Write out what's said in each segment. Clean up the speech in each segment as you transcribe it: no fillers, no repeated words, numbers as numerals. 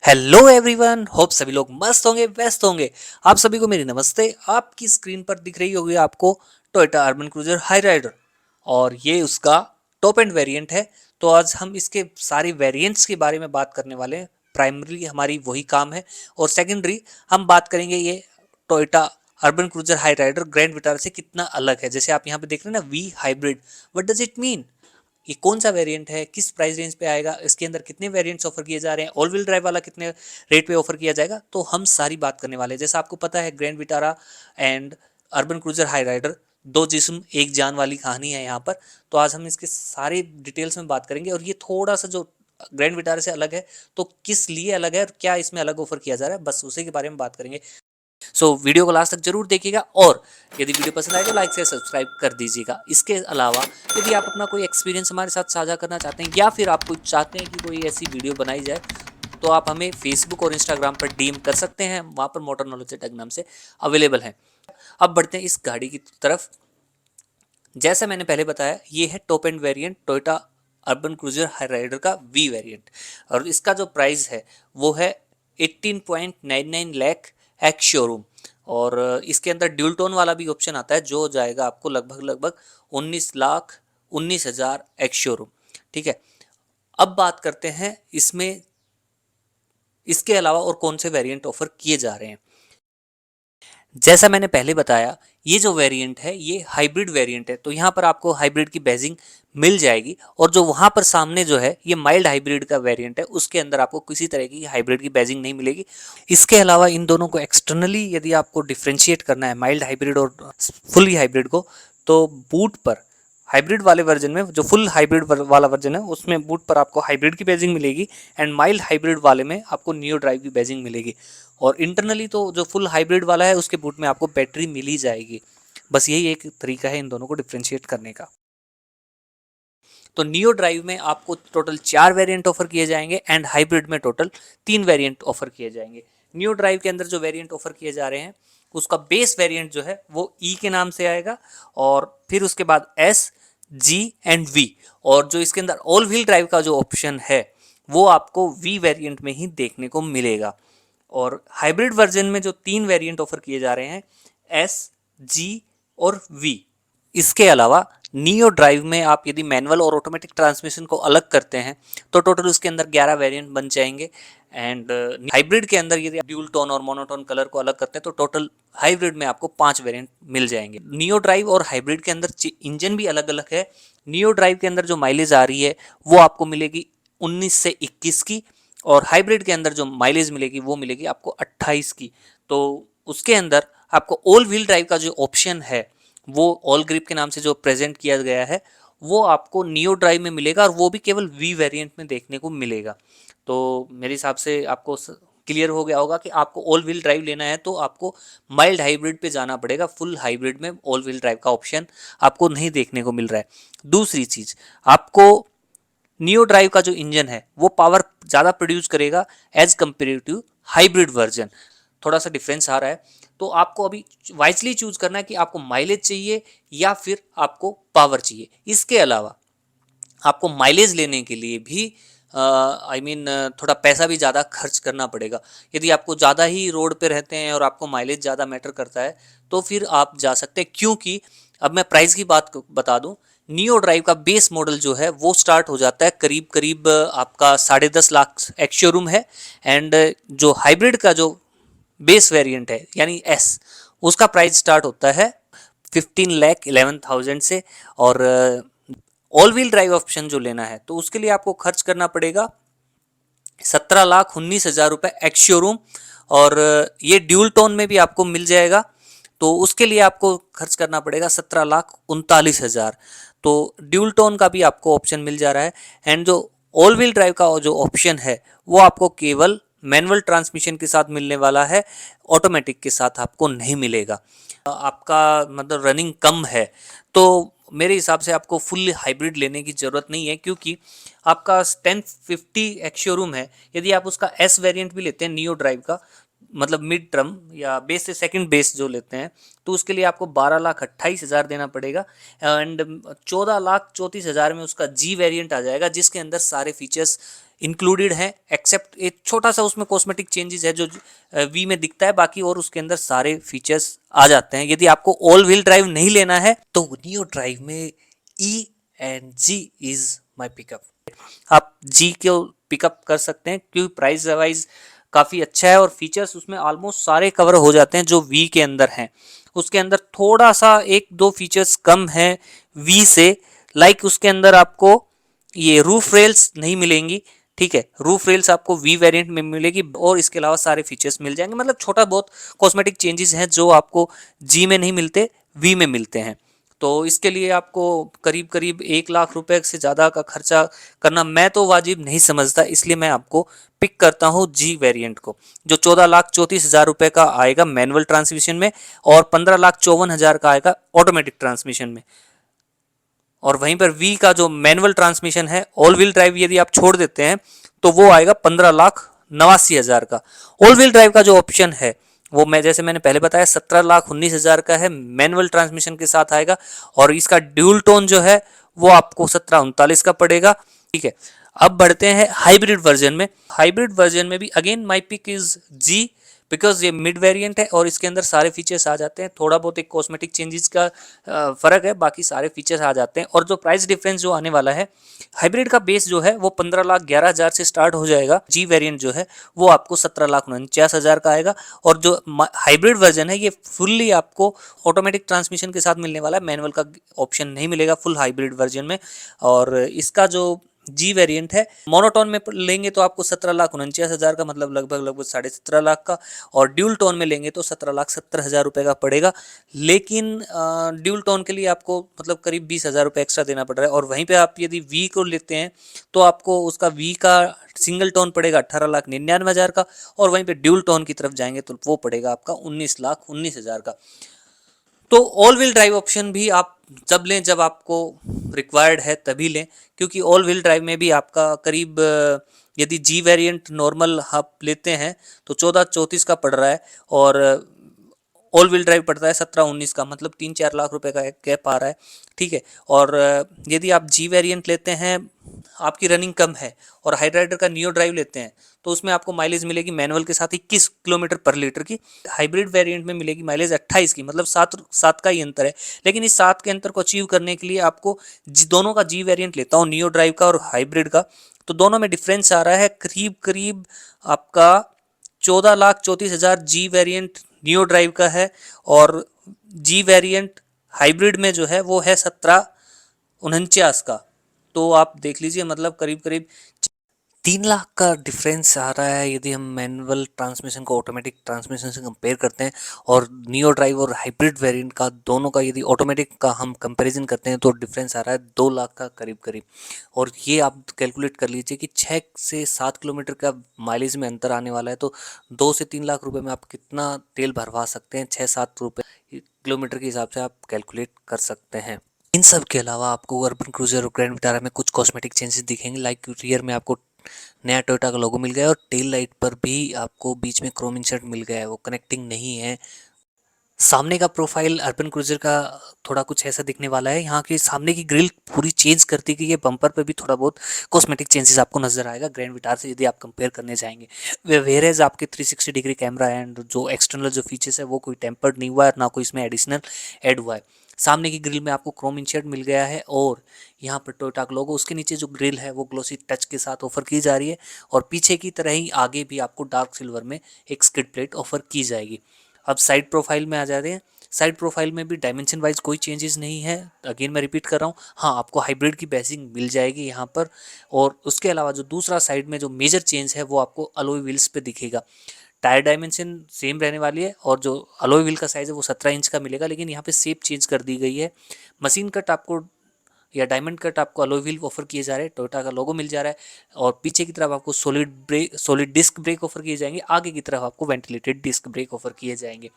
Hello everyone, hope सभी लोग मस्त होंगे, व्यस्त होंगे। आप सभी को मेरी नमस्ते। आपकी स्क्रीन पर दिख रही होगी आपको Toyota Urban Cruiser Hyryder और ये उसका टॉप एंड वेरिएंट है। तो आज हम इसके सारी वेरिएंट्स के बारे में बात करने वाले हैं। प्राइमरी हमारी वही काम है और सेकेंडरी हम बात करेंगे ये Toyota Urban Cruiser Hyryder Grand Vitara से कितना अलग है। जैसे आप यहाँ पे देख रहे हैं ना, V hybrid, what does it mean? ये कौन सा वेरिएंट है, किस प्राइस रेंज पे आएगा, इसके अंदर कितने वेरिएंट्स ऑफर किए जा रहे हैं, ऑल व्हील ड्राइव वाला कितने रेट पे ऑफर किया जाएगा, तो हम सारी बात करने वाले हैं। जैसा आपको पता है, Grand Vitara and Urban Cruiser Hyryder दो जिस्म एक जान वाली कहानी है यहाँ पर। तो आज हम इसके सारे डिटेल्स में बात करेंगे और ये थोड़ा सा जो ग्रैंड विटारा से अलग है, तो किस लिए अलग है और क्या इसमें अलग ऑफर किया जा रहा है, बस उसी के बारे में बात करेंगे। वीडियो को लास्ट तक जरूर देखिएगा और यदि वीडियो पसंद आए तो लाइक से सब्सक्राइब कर दीजिएगा। इसके अलावा यदि आप अपना कोई एक्सपीरियंस हमारे साथ साझा करना चाहते हैं या फिर आप कुछ चाहते हैं कि कोई ऐसी वीडियो बनाई जाए, तो आप हमें फेसबुक और इंस्टाग्राम पर डीएम कर सकते हैं। वहाँ पर मोटर नॉलेज टैग नाम से अवेलेबल है। अब बढ़ते हैं इस गाड़ी की तरफ। जैसा मैंने पहले बताया, ये है top end variant Toyota Urban Cruiser Hyryder का वी वेरिएंट और इसका जो प्राइस है वो है 18.99 लाख एक्स शोरूम। और इसके अंदर ड्यूल टोन वाला भी ऑप्शन आता है जो जाएगा आपको लगभग 19 लाख 19 हज़ार एक्स शोरूम। ठीक है, अब बात करते हैं इसमें इसके अलावा और कौन से वेरिएंट ऑफर किए जा रहे हैं। जैसा मैंने पहले बताया, ये जो वेरिएंट है ये हाइब्रिड वेरिएंट है, तो यहाँ पर आपको हाइब्रिड की बैजिंग मिल जाएगी। और जो वहाँ पर सामने जो है ये माइल्ड हाइब्रिड का वेरिएंट है, उसके अंदर आपको किसी तरह की हाइब्रिड की बैजिंग नहीं मिलेगी। इसके अलावा इन दोनों को एक्सटर्नली यदि आपको डिफ्रेंशिएट करना है, माइल्ड हाइब्रिड और फुली हाइब्रिड को, तो बूट पर हाइब्रिड वाले वर्जन में, जो फुल हाइब्रिड वाला वर्जन है उसमें बूट पर आपको हाइब्रिड की बैजिंग मिलेगी एंड माइल्ड हाइब्रिड वाले में आपको नियो ड्राइव की बैजिंग मिलेगी। और इंटरनली तो जो फुल हाइब्रिड वाला है उसके बूट में आपको बैटरी मिल ही जाएगी। बस यही एक तरीका है इन दोनों को डिफ्रेंशिएट करने का। तो नियो ड्राइव में आपको टोटल 4 वेरिएंट ऑफर किए जाएंगे एंड हाइब्रिड में टोटल 3 वेरिएंट ऑफर किए जाएंगे। नियो ड्राइव के अंदर जो वेरिएंट ऑफर किए जा रहे हैं उसका बेस वेरिएंट जो है वो ई के नाम से आएगा और फिर उसके बाद एस, जी एंड वी। और जो इसके अंदर ऑल व्हील ड्राइव का जो ऑप्शन है वो आपको वी वेरिएंट में ही देखने को मिलेगा। और हाइब्रिड वर्जन में जो 3 वेरिएंट ऑफर किए जा रहे हैं, एस, जी और वी। इसके अलावा नियो ड्राइव में आप यदि मैनुअल और ऑटोमेटिक ट्रांसमिशन को अलग करते हैं तो टोटल उसके अंदर 11 वेरिएंट बन जाएंगे। एंड हाइब्रिड के अंदर यदि आप ड्यूल टोन और मोनोटोन कलर को अलग करते हैं तो टोटल हाइब्रिड में आपको 5 वेरिएंट मिल जाएंगे। नियो ड्राइव और हाइब्रिड के अंदर इंजन भी अलग अलग है। नियो ड्राइव के अंदर जो माइलेज आ रही है वो आपको मिलेगी 19 से 21 की और हाइब्रिड के अंदर जो माइलेज मिलेगी वो मिलेगी आपको 28 की। तो उसके अंदर आपको ऑल व्हील ड्राइव का जो ऑप्शन है वो ऑल ग्रिप के नाम से जो प्रेजेंट किया गया है वो आपको नियो ड्राइव में मिलेगा और वो भी केवल वी वेरिएंट में देखने को मिलेगा। तो मेरे हिसाब से आपको क्लियर हो गया होगा कि आपको ऑल व्हील ड्राइव लेना है तो आपको माइल्ड हाइब्रिड पे जाना पड़ेगा। फुल हाइब्रिड में ऑल व्हील ड्राइव का ऑप्शन आपको नहीं देखने को मिल रहा है। दूसरी चीज, आपको नियो ड्राइव का जो इंजन है वो पावर ज़्यादा प्रोड्यूस करेगा as compared to hybrid version. थोड़ा सा डिफरेंस आ रहा है, तो आपको अभी वाइजली चूज करना है कि आपको माइलेज चाहिए या फिर आपको पावर चाहिए। इसके अलावा आपको माइलेज लेने के लिए भी थोड़ा पैसा भी ज़्यादा खर्च करना पड़ेगा। यदि आपको ज़्यादा ही रोड पे रहते हैं और आपको माइलेज ज़्यादा मैटर करता है तो फिर आप जा सकते हैं, क्योंकि अब मैं प्राइस की बात बता दूं, नियो ड्राइव का बेस मॉडल जो है वो स्टार्ट हो जाता है करीब करीब आपका 10.5 लाख एक्स शोरूम है। एंड जो हाइब्रिड का जो बेस वेरिएंट है यानी एस, उसका प्राइस स्टार्ट होता है 15,11,000 से। और ऑल व्हील ड्राइव ऑप्शन जो लेना है तो उसके लिए आपको खर्च करना पड़ेगा 17,19,000 रुपये एक्स शोरूम। और ये ड्यूल टोन में भी आपको मिल जाएगा तो उसके लिए आपको खर्च करना पड़ेगा 17,39,000। तो ड्यूल टोन का भी आपको ऑप्शन मिल जा रहा है। एंड जो ऑल व्हील ड्राइव का जो ऑप्शन है वो आपको केवल मैनुअल ट्रांसमिशन के साथ मिलने वाला है, ऑटोमेटिक के साथ आपको नहीं मिलेगा। आपका मतलब रनिंग कम है तो मेरे हिसाब से आपको फुल हाइब्रिड लेने की ज़रूरत नहीं है, क्योंकि आपका 1050 एक्स शोरूम है। यदि आप उसका एस वेरिएंट भी लेते हैं नियो ड्राइव का मतलब मिड टर्म या बेस से सेकंड बेस जो लेते हैं, तो उसके लिए आपको 12,28,000 देना पड़ेगा। एंड 14,34,000 में उसका जी वेरिएंट आ जाएगा, जिसके अंदर सारे फीचर्स इंक्लूडेड हैं, एक्सेप्ट एक छोटा सा उसमें कॉस्मेटिक चेंजेस है जो वी में दिखता है, बाकी और उसके अंदर सारे फीचर्स आ जाते हैं। यदि आपको ऑल व्हील ड्राइव नहीं लेना है तो नियो ड्राइव में E and G is my pickup. आप जी को पिकअप कर सकते हैं क्योंकि प्राइस वाइज काफ़ी अच्छा है और फीचर्स उसमें ऑलमोस्ट सारे कवर हो जाते हैं जो वी के अंदर हैं। उसके अंदर थोड़ा सा एक दो फीचर्स कम है वी से, लाइक उसके अंदर आपको ये रूफ रेल्स नहीं मिलेंगी, ठीक है, रूफ रेल्स आपको वी वेरिएंट में मिलेगी और इसके अलावा सारे फीचर्स मिल जाएंगे। मतलब छोटा बहुत कॉस्मेटिक चेंजेस हैं जो आपको जी में नहीं मिलते, वी में मिलते हैं। तो इसके लिए आपको करीब करीब 1 लाख रुपए से ज़्यादा का खर्चा करना मैं तो वाजिब नहीं समझता, इसलिए मैं आपको पिक करता हूँ जी वेरिएंट को, जो 14,34,000 रुपये का आएगा मैनुअल ट्रांसमिशन में और 15,54,000 का आएगा ऑटोमेटिक ट्रांसमिशन में। और वहीं पर वी का जो मैनुअल ट्रांसमिशन है, ऑल व्हील ड्राइव यदि आप छोड़ देते हैं तो वो आएगा 15,89,000 का। ऑल व्हील ड्राइव का जो ऑप्शन है वो मैं जैसे मैंने पहले बताया 17,19,000 का है, मैनुअल ट्रांसमिशन के साथ आएगा। और इसका ड्यूल टोन जो है वो आपको 17,39 का पड़ेगा, ठीक है। अब बढ़ते हैं हाइब्रिड वर्जन में। हाइब्रिड वर्जन में भी again my pick is G, because ये मिड वेरिएंट है और इसके अंदर सारे फीचर्स आ जाते हैं। थोड़ा बहुत एक कॉस्मेटिक चेंजेस का फर्क है, बाकी सारे फीचर्स आ जाते हैं। और जो प्राइस डिफरेंस जो आने वाला है, हाइब्रिड का बेस जो है वो 15,11,000 से स्टार्ट हो जाएगा, जी वेरिएंट जो है वो आपको 17,49,000 का आएगा। और जो हाइब्रिड वर्जन है ये फुल्ली आपको ऑटोमेटिक ट्रांसमिशन के साथ मिलने वाला है, मैनुअल का ऑप्शन नहीं मिलेगा फुल हाइब्रिड वर्जन में। और इसका जो जी वेरिएंट है मोनोटोन में लेंगे तो आपको 17,49,000 का, मतलब लगभग लगभग 17.5 लाख का। और ड्यूल टोन में लेंगे तो 17,70,000 रुपये का पड़ेगा। लेकिन ड्यूल टोन के लिए आपको मतलब करीब 20,000 रुपये एक्स्ट्रा देना पड़ रहा है। और वहीं पे आप यदि वी को लेते हैं तो आपको उसका वी का सिंगल टोन पड़ेगा 18,99,000 का। और वहीं पे ड्यूल टोन की तरफ जाएंगे तो वो पड़ेगा आपका 19,19,000 का। तो ऑल व्हील ड्राइव ऑप्शन भी आप जब लें जब आपको रिक्वायर्ड है तभी लें, क्योंकि ऑल व्हील ड्राइव में भी आपका करीब यदि जी वेरिएंट नॉर्मल आप लेते हैं तो 14,34 का पड़ रहा है और ऑल व्हील ड्राइव पड़ता है 17,19 का, मतलब 3-4 लाख रुपए का गैप आ रहा है, ठीक है। और यदि आप जी वेरिएंट लेते हैं, आपकी रनिंग कम है और हाइड्राइडर का नियो ड्राइव लेते हैं तो उसमें आपको माइलेज मिलेगी मैनुअल के साथ 21 किलोमीटर पर लीटर की। हाइब्रिड वेरिएंट में मिलेगी माइलेज 28 की, मतलब 7 का ही अंतर है। लेकिन इस 7 के अंतर को अचीव करने के लिए आपको दोनों का जी वेरिएंट लेता हूँ, नियो ड्राइव का और हाइब्रिड का, तो दोनों में डिफरेंस आ रहा है करीब करीब आपका 14,34,000 जी वेरिएंट नियो ड्राइव का है। और जी वेरिएंट हाइब्रिड में जो है वो है 17,49 का। तो आप देख लीजिए मतलब करीब करीब 3 लाख का डिफरेंस आ रहा है यदि हम मैनुअल ट्रांसमिशन को ऑटोमेटिक ट्रांसमिशन से कंपेयर करते हैं। और नियो ड्राइव और हाइब्रिड वेरिएंट का दोनों का यदि ऑटोमेटिक का हम कंपैरिजन करते हैं तो डिफरेंस आ रहा है 2 लाख का करीब करीब। और ये आप कैलकुलेट कर लीजिए कि 6 से 7 किलोमीटर का माइलेज में अंतर आने वाला है, तो 2 से 3 लाख रुपए में आप कितना तेल भरवा सकते हैं, 6-7 रुपये किलोमीटर के हिसाब से आप कैलकुलेट कर सकते हैं। इन सब के अलावा आपको अर्बन क्रूजर और ग्रैंड विटारा में कुछ कॉस्मेटिक चेंजेस दिखेंगे, लाइक रियर में आपको नया टोयोटा का लोगो मिल गया है और टेल लाइट पर भी आपको बीच में क्रोम इंसर्ट मिल गया है, वो कनेक्टिंग नहीं है। सामने का प्रोफाइल अर्बन क्रूजर का थोड़ा कुछ ऐसा दिखने वाला है, यहाँ की सामने की ग्रिल पूरी चेंज कर दी गई है, बम्पर पे भी थोड़ा बहुत कॉस्मेटिक चेंजेस आपको नजर आएगा ग्रैंड विटार से यदि आप कंपेयर करने जाएंगे। वेयरएज आपके 360 डिग्री कैमरा एंड जो एक्सटर्नल जो फीचर्स है वो कोई टेम्पर्ड नहीं हुआ है, ना कोई इसमें एडिशनल ऐड हुआ है। सामने की ग्रिल में आपको क्रोम इंसर्ट मिल गया है और यहाँ पर टोयोटा का लोगो, उसके नीचे जो ग्रिल है वो ग्लोसी टच के साथ ऑफर की जा रही है। और पीछे की तरह ही आगे भी आपको डार्क सिल्वर में एक स्किड प्लेट ऑफर की जाएगी। अब साइड प्रोफाइल में आ जाते हैं। साइड प्रोफाइल में भी डायमेंशन वाइज कोई चेंजेस नहीं है, अगेन मैं रिपीट कर रहा हूँ। हाँ, आपको हाइब्रिड की बैसिंग मिल जाएगी यहाँ पर। और उसके अलावा जो दूसरा साइड में जो मेजर चेंज है वो आपको अलॉय व्हील्स पे दिखेगा। टायर डायमेंशन सेम रहने वाली है और जो अलॉय व्हील का साइज़ है वो 17 इंच का मिलेगा, लेकिन यहाँ पे शेप चेंज कर दी गई है। मशीन कट आपको या डायमंड कट आपको अलॉय व्हील ऑफर किए जा रहे हैं, टोयोटा का लोगो मिल जा रहा है। और पीछे की तरफ आपको सॉलिड डिस्क ब्रेक ऑफर किए जाएंगे, आगे की तरफ आपको वेंटिलेटेड डिस्क ब्रेक ऑफर किए जाएंगे।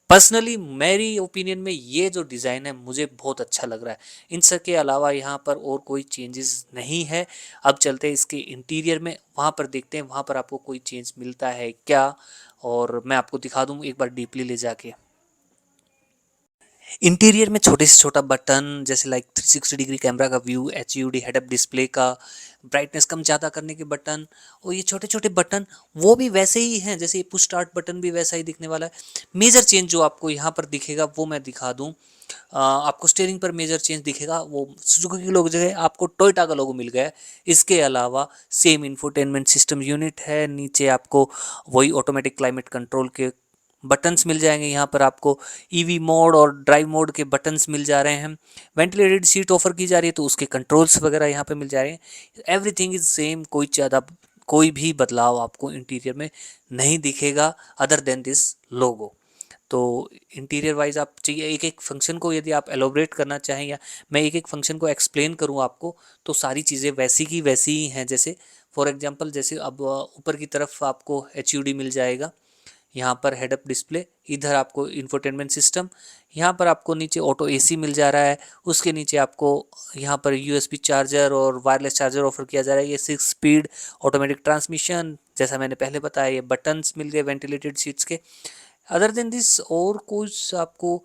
पर्सनली मेरी ओपिनियन में ये जो डिज़ाइन है मुझे बहुत अच्छा लग रहा है। इन सब के अलावा यहाँ पर और कोई चेंजेस नहीं है। अब चलते हैं इसके इंटीरियर में, वहाँ पर देखते हैं वहाँ पर आपको कोई चेंज मिलता है क्या, और मैं आपको दिखा दूँ एक बार डीपली ले जाके। इंटीरियर में छोटे से छोटा बटन, जैसे लाइक 360 डिग्री कैमरा का view, HUD head up display का, ब्राइटनेस कम ज़्यादा करने के बटन, और ये छोटे छोटे बटन वो भी वैसे ही हैं, जैसे ये पुश स्टार्ट बटन भी वैसा ही दिखने वाला है। मेजर चेंज जो आपको यहाँ पर दिखेगा वो मैं दिखा दूँ। आपको स्टीयरिंग पर मेजर चेंज दिखेगा, वो सुजुकी की लोगो जगह आपको टोयोटा का लोगो मिल गया है। इसके अलावा सेम इंफोटेनमेंट सिस्टम यूनिट है, नीचे आपको वही ऑटोमेटिक क्लाइमेट कंट्रोल के बटन्स मिल जाएंगे। यहाँ पर आपको ईवी मोड और ड्राइव मोड के बटन्स मिल जा रहे हैं। वेंटिलेटेड सीट ऑफर की जा रही है तो उसके कंट्रोल्स वगैरह यहाँ पे मिल जा रहे हैं। एवरीथिंग इज सेम, कोई ज़्यादा कोई भी बदलाव आपको इंटीरियर में नहीं दिखेगा अदर देन दिस लोगो। तो इंटीरियर वाइज आप चाहिए एक एक फंक्शन को यदि आप एलोबरेट करना चाहें, या मैं एक एक फंक्शन को एक्सप्लेन करूँ आपको, तो सारी चीज़ें वैसी की वैसी ही हैं। जैसे फॉर एग्जांपल, जैसे अब ऊपर की तरफ आपको HUD मिल जाएगा, यहाँ पर हेड अप डिस्प्ले, इधर आपको इंफोटेनमेंट सिस्टम, यहाँ पर आपको नीचे ऑटो AC मिल जा रहा है, उसके नीचे आपको यहाँ पर USB चार्जर और वायरलेस चार्जर ऑफर किया जा रहा है। ये 6 स्पीड ऑटोमेटिक ट्रांसमिशन, जैसा मैंने पहले बताया, ये बटन्स मिल गए वेंटिलेटेड सीट्स के। अदर देन दिस और कुछ आपको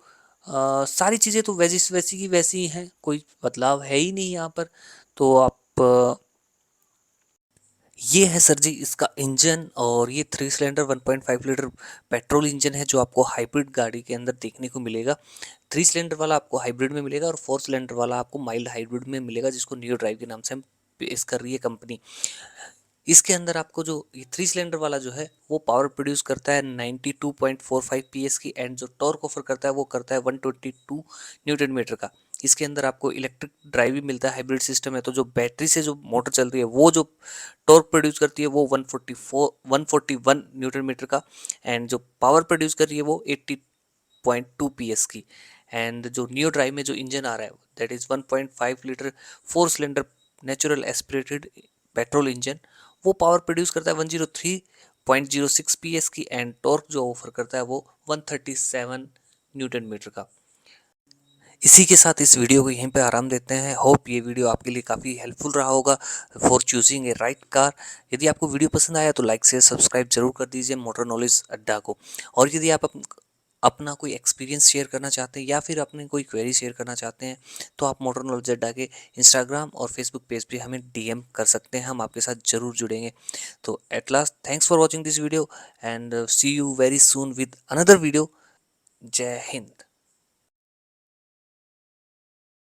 सारी चीज़ें तो वैसी वैसी की वैसी ही हैं, कोई बदलाव है ही नहीं यहाँ पर। तो आप ये है सर जी इसका इंजन, और ये 3 सिलेंडर 1.5 लीटर पेट्रोल इंजन है जो आपको हाइब्रिड गाड़ी के अंदर देखने को मिलेगा। 3 सिलेंडर वाला आपको हाइब्रिड में मिलेगा, और 4 सिलेंडर वाला आपको माइल्ड हाइब्रिड में मिलेगा, जिसको नियो ड्राइव के नाम से हम पेश कर रही है कंपनी। इसके अंदर आपको जो ये 3 सिलेंडर वाला जो है वो पावर प्रोड्यूस करता है 92.45 PS की, एंड जो टॉर्क ऑफर करता है वो करता है 122 न्यूटन मीटर का। इसके अंदर आपको इलेक्ट्रिक ड्राइव भी मिलता है, हाइब्रिड सिस्टम है, तो जो बैटरी से जो मोटर चल रही है वो जो टॉर्क प्रोड्यूस करती है वो 141 न्यूटन मीटर का, एंड जो पावर प्रोड्यूस कर रही है वो 80.2 PS की। एंड जो नियो ड्राइव में जो इंजन आ रहा है that is 1.5 litre 4 cylinder natural aspirated petrol engine, वो पावर प्रोड्यूस करता है 103.06 PS की, एंड टॉर्क जो ऑफर करता है वो 137 न्यूटन मीटर का। इसी के साथ इस वीडियो को यहीं पे आराम देते हैं। होप ये वीडियो आपके लिए काफ़ी हेल्पफुल रहा होगा for choosing a right car. यदि आपको वीडियो पसंद आया तो लाइक शेयर सब्सक्राइब जरूर कर दीजिए मोटर नॉलेज अड्डा को। और यदि आप अपना कोई एक्सपीरियंस शेयर करना चाहते हैं, या फिर अपने कोई क्वेरी शेयर करना चाहते हैं, तो आप मोटर नॉलेज अड्डा के इंस्टाग्राम और फेसबुक पेज पे हमें DM कर सकते हैं, हम आपके साथ ज़रूर जुड़ेंगे। तो at last thanks for watching this video, and see you very soon with another video. जय हिंद।